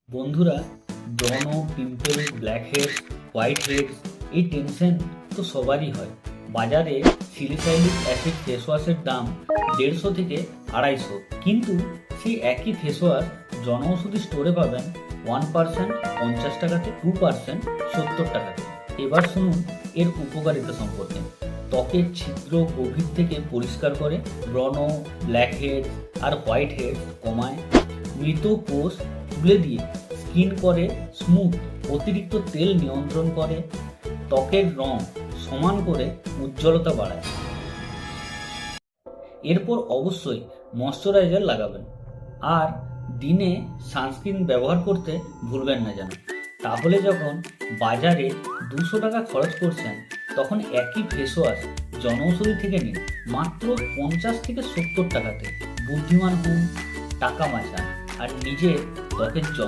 বন্ধুরা, ব্রণ, pimple, black heads, white heads এই টেনশন তো সবারই হয়। বাজারে সিলিসাইলিক অ্যাসিড ফেস ওয়াশের দাম 150 থেকে 250, কিন্তু সেই একই ফেস ওয়াশ জনঔষধি স্টোরে পাবেন 1% 50 টাকাতে, 2% 70 টাকাতে। এবার শুনুন এর উপকারিতা সম্পর্কে। ত্বকের ছিদ্র গভীর থেকে পরিষ্কার করে, ব্রণ, black heads are white heads কমায়, মৃত কোষ তুলে দিয়ে স্কিন করে স্মুথ, অতিরিক্ত তেল নিয়ন্ত্রণ করে, ত্বকের রং সমান করে, উজ্জ্বলতা বাড়ায়। এরপর অবশ্যই ময়শ্চারাইজার লাগাবেন, আর দিনে সানস্ক্রিন ব্যবহার করতে ভুলবেন না যেন। তাহলে যখন বাজারে 200 টাকা খরচ করছেন, তখন একই ফেস ওয়াশ জনঔষধি থেকে নিন মাত্র 50 থেকে 70 টাকাতে। বুদ্ধিমান হন, টাকা বাঁচান আর নিজের ত্বকের যত্ন